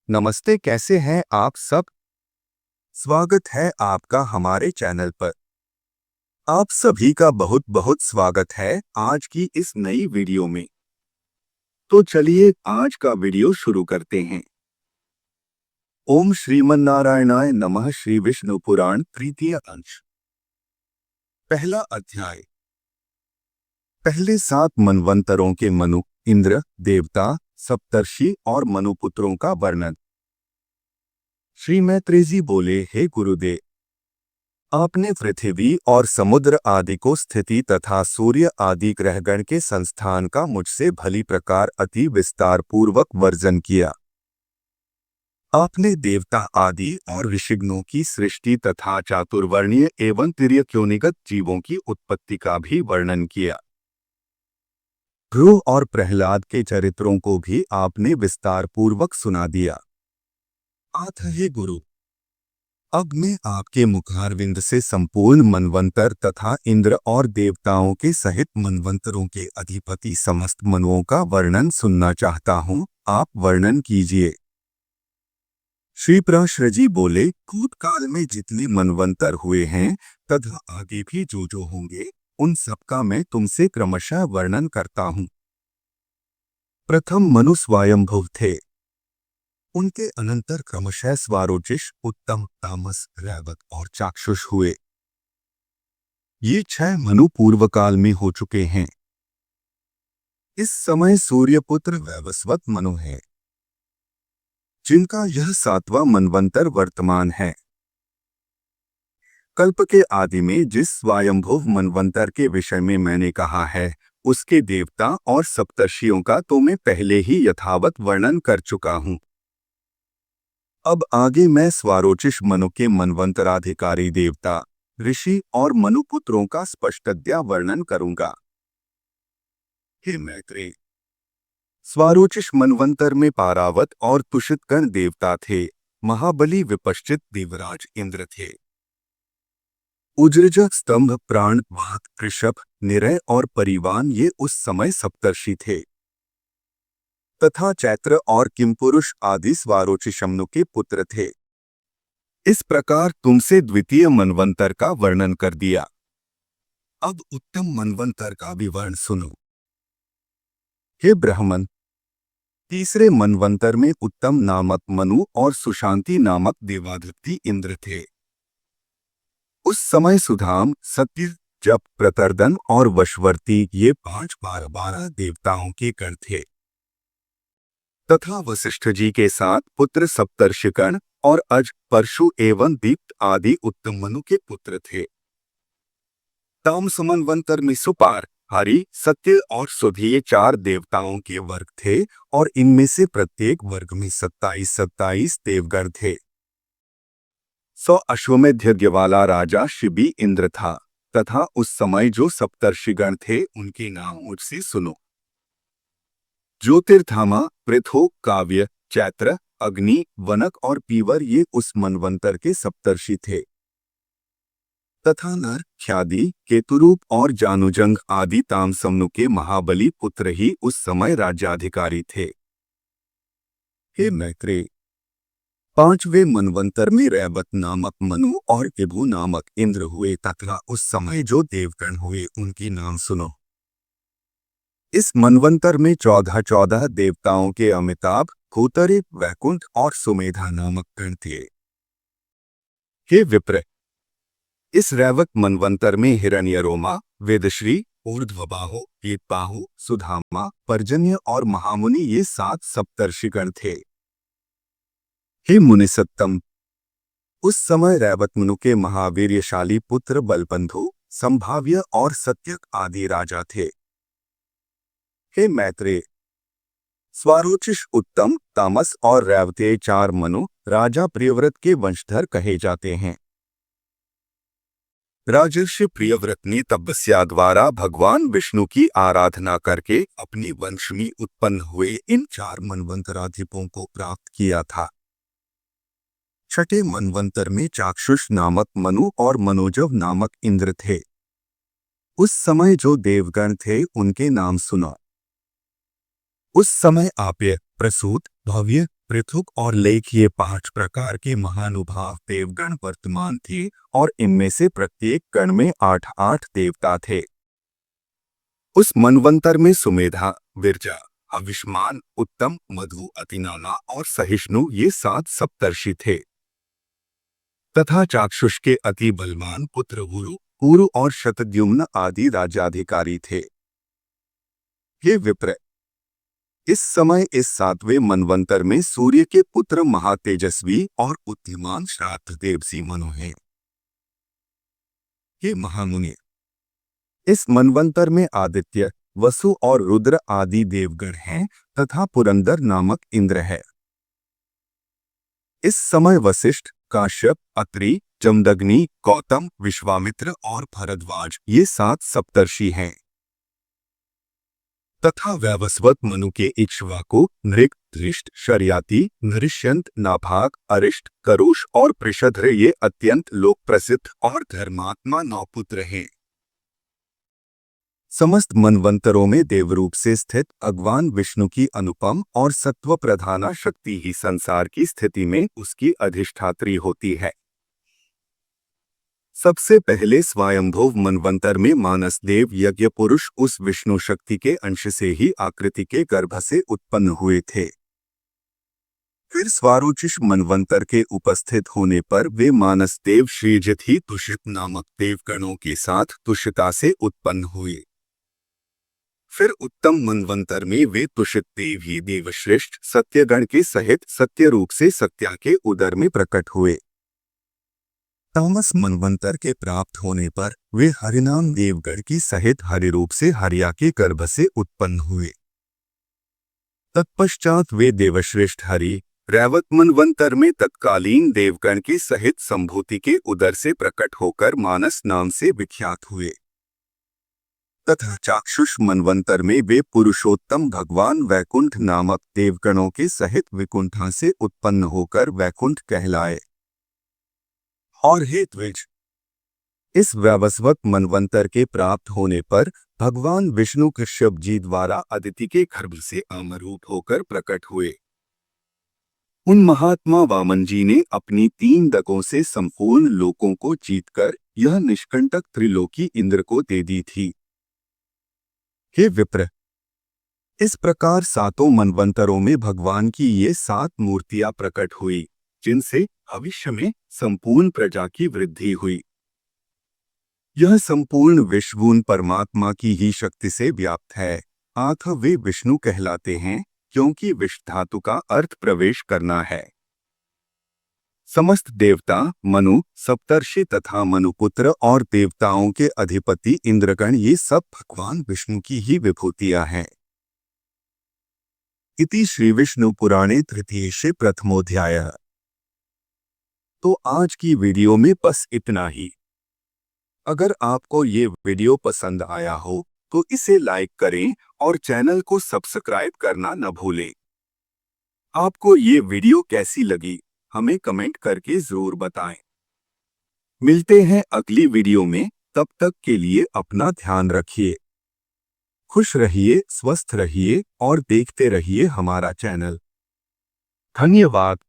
नमस्ते, कैसे हैं आप सब। स्वागत है आपका हमारे चैनल पर। आप सभी का बहुत बहुत स्वागत है आज की इस नई वीडियो में। तो चलिए आज का वीडियो शुरू करते हैं। ओम श्रीमन्नारायणाय नमः। श्री विष्णु पुराण तृतीय अंश। पहला अध्याय। पहले 7 मनवंतरों के मनु, इंद्र, देवता, सप्तर्षि और मनुपुत्रों का वर्णन। श्री मैत्रेय जी बोले, हे गुरुदेव, आपने पृथ्वी और समुद्र आदि को स्थिति तथा सूर्य आदि ग्रहगण के संस्थान का मुझसे भली प्रकार अति विस्तार पूर्वक वर्णन किया। आपने देवता आदि और ऋषिगणों की सृष्टि तथा चातुर्वर्णीय एवं तिर्यक्योनिगत जीवों की उत्पत्ति का भी वर्णन किया। ध्रुव और प्रहलाद के चरित्रों को भी आपने विस्तार पूर्वक सुना दिया। अथ हे गुरु, अब मैं आपके मुखारविंद से संपूर्ण मनवंतर तथा इंद्र और देवताओं के सहित मनवंतरों के अधिपति समस्त मनुओं का वर्णन सुनना चाहता हूँ। आप वर्णन कीजिए। श्री प्रश्र जी बोले, भूतकाल में जितने मनवंतर हुए हैं तथा आगे भी जो होंगे, उन सबका मैं तुमसे क्रमशः वर्णन करता हूँ। प्रथम मनु स्वयंभुव थे। उनके अनंतर क्रमशः स्वारोचिष, उत्तम, तामस, रैवत और चाक्षुष हुए। ये 6 मनु पूर्व काल में हो चुके हैं। इस समय सूर्यपुत्र वैवस्वत मनु है, जिनका यह 7वां मनवंतर वर्तमान है। कल्प के आदि में जिस स्वयंभुव मनवंतर के विषय में मैंने कहा है, उसके देवता और सप्तर्षियों का तो मैं पहले ही यथावत वर्णन कर चुका हूँ। अब आगे मैं स्वारोचिष मनु के मनवंतराधिकारी देवता, ऋषि और मनुपुत्रों का स्पष्टतया वर्णन करूंगा। हे मैत्रेय, स्वारोचिष मनवंतर में पारावत और तुषितगण देवता थे। महाबली विपश्चित देवराज इंद्र थे। उज्रज, स्तंभ, प्राण, वात, कृषभ, निरय और परिवान ये उस समय सप्तर्षि थे तथा चैत्र और किमपुरुष आदि स्वारोचिषमनु के पुत्र थे। इस प्रकार तुमसे द्वितीय मनवंतर का वर्णन कर दिया। अब उत्तम मनवंतर का विवरण सुनो। हे ब्राह्मण, तीसरे मनवंतर में उत्तम नामक मनु और सुशांति नामक देवाधिपति इंद्र थे। उस समय सुधाम, सत्य, जप, प्रतर्दन और वशवर्ती ये 5 12 देवताओं के गण थे तथा वशिष्ठ जी के साथ पुत्र सप्तर्षिगण और अज, परशु एवं दीप्त आदि उत्तम मनु के पुत्र थे। तामस मनवंतर में सुपार, हरि, सत्य और सुधि ये 4 देवताओं के वर्ग थे और इनमें से प्रत्येक वर्ग में 27 देवगण थे। 100 अश्वमेध यज्ञ वाला राजा शिबी इंद्र था तथा उस समय जो सप्तर्षिगण थे उनके नाम मुझसे सुनो। ज्योतिर्धामा, पृथु, काव्य, चैत्र, अग्नि, वनक और पीवर ये उस मनवंतर के सप्तर्षि थे तथा नर, ख्यादि, केतुरूप और जानुजंग आदि तामसमनु के महाबली पुत्र ही उस समय राज्याधिकारी थे। हे मैत्रेय, 5वें मनवंतर में रैवत नामक मनु और विभु नामक इंद्र हुए तथा उस समय जो देवगण हुए उनके नाम सुनो। इस मनवंतर में 14 देवताओं के अमिताभ, भूतरे, वैकुंठ और सुमेधा नामक गण थे। हे विप्र, इस रैवत मनवंतर में हिरण्यरोमा, वेदश्री, ऊर्ध्वबाहु, पीतबाहु, सुधामा, पर्जन्य और महामुनि ये 7 सप्तर्षिगण थे। हे मुनिसत्तम, उस समय रैवत मनु के महावीर्यशाली पुत्र बलबंधु, संभाव्य और सत्यक आदि राजा थे। हे मैत्रेय, स्वारोचिष, उत्तम, तामस और रैवते 4 मनु राजा प्रियव्रत के वंशधर कहे जाते हैं। राजर्षि प्रियव्रत ने तपस्या द्वारा भगवान विष्णु की आराधना करके अपने वंश में उत्पन्न हुए इन 4 मनवंतराधिपों को प्राप्त किया था। छठे मनवंतर में चाक्षुष नामक मनु और मनोजव नामक इंद्र थे। उस समय जो देवगण थे उनके नाम सुनो। उस समय आप्य, प्रसूत, भव्य, पृथुक और लेख ये 5 प्रकार के महानुभाव देवगण वर्तमान थे और इनमें से प्रत्येक गण में 8-8 देवता थे। उस मनवंतर में सुमेधा, विरजा, अविष्मान, उत्तम, मधु, अतिनाना और सहिष्णु ये 7 सप्तर्षि थे तथा चाक्षुष के अति बलवान पुत्र गुरु, पुरु और शतद्युम्न आदि राजाधिकारी थे। हे विप्र, इस समय इस 7वें मनवंतर में सूर्य के पुत्र महातेजस्वी और बुद्धिमान श्राद्ध देवसी मनु हैं। हे महामुनि, इस मनवंतर में आदित्य, वसु और रुद्र आदि देवगण हैं तथा पुरंदर नामक इंद्र है। इस समय वशिष्ठ, काश्यप, अत्रि, जमदग्नि, गौतम, विश्वामित्र और भरद्वाज ये 7 सप्तर्षि हैं तथा वैवस्वत मनु के इक्ष्वाकु, नृग, धृष्ट, शर्याति, नृष्यंत, नाभाग, अरिष्ट, करुष और पृषध्र ये अत्यंत लोक प्रसिद्ध और धर्मात्मा 9 पुत्र हैं। समस्त मनवंतरों में देवरूप से स्थित भगवान विष्णु की अनुपम और सत्व प्रधाना शक्ति ही संसार की स्थिति में उसकी अधिष्ठात्री होती है। सबसे पहले स्वयंभुव मनवंतर में मानस देव यज्ञ पुरुष उस विष्णु शक्ति के अंश से ही आकृति के गर्भ से उत्पन्न हुए थे। फिर स्वारोचिष मनवंतर के उपस्थित होने पर वे मानस देव श्रीजित ही तुषित नामक देवगणों के साथ तुषिता से उत्पन्न हुए। फिर उत्तम मनवंतर में वे तुषित देव ही देवश्रेष्ठ सत्यगण के सहित सत्य रूप से सत्या के उदर में प्रकट हुए। तामस मनवंतर के प्राप्त होने पर वे हरिनाम देवगण की सहित हरिरूप से हरिया के गर्भ से उत्पन्न हुए। तत्पश्चात वे देवश्रेष्ठ हरि रैवत मनवंतर में तत्कालीन देवगण के सहित संभूति के उदर से प्रकट होकर मानस नाम से विख्यात हुए तथा चाक्षुष मनवंतर में वे पुरुषोत्तम भगवान वैकुंठ नामक देवगणों के सहित विकुंठा से उत्पन्न होकर वैकुंठ कहलाए। और हे द्विज, इस वैवस्वत मनवंतर के प्राप्त होने पर भगवान विष्णु कश्यप जी द्वारा अदिति के गर्भ से अमरूप होकर प्रकट हुए। उन महात्मा वामन जी ने अपनी 3 डगों से संपूर्ण लोकों को जीतकर यह निष्कंटक त्रिलोकी इंद्र को दे दी थी। हे विप्र, इस प्रकार 7 मनवंतरों में भगवान की ये 7 मूर्तियां प्रकट हुई जिनसे भविष्य में संपूर्ण प्रजा की वृद्धि हुई। यह संपूर्ण विश्व उन परमात्मा की ही शक्ति से व्याप्त है। अतः वे विष्णु कहलाते हैं क्योंकि विष्णु धातु का अर्थ प्रवेश करना है। समस्त देवता, मनु, सप्तर्षि तथा मनुपुत्र और देवताओं के अधिपति इंद्रगण ये सब भगवान विष्णु की ही विभूतियां हैं। इति श्री विष्णु पुराणे तृतीये प्रथमोध्यायः। तो आज की वीडियो में बस इतना ही। अगर आपको ये वीडियो पसंद आया हो तो इसे लाइक करें और चैनल को सब्सक्राइब करना न भूलें। आपको ये वीडियो कैसी लगी हमें कमेंट करके जरूर बताएं। मिलते हैं अगली वीडियो में, तब तक के लिए अपना ध्यान रखिए। खुश रहिए, स्वस्थ रहिए और देखते रहिए हमारा चैनल। धन्यवाद।